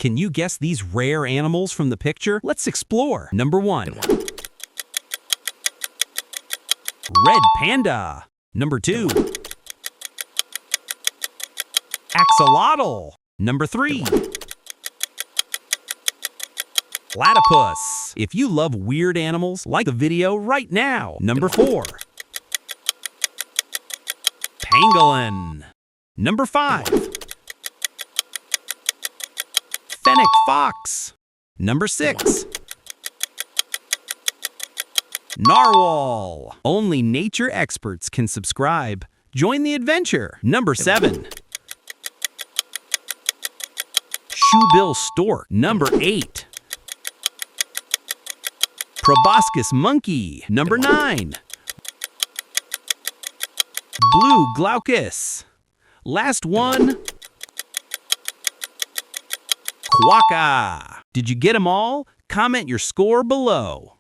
Can you guess these rare animals from the picture? Let's explore. Number 1. Red panda. Number 2. Axolotl. Number 3. Platypus. If you love weird animals, like the video right now. Number 4. Pangolin. Number 5. Fennec fox. Number 6. Narwhal. Only nature experts can subscribe. Join the adventure. Number 7. Shoebill stork. Number 8. Proboscis monkey. Number 9. Blue glaucus. Last one. Quokka. Did you get them all? Comment your score below.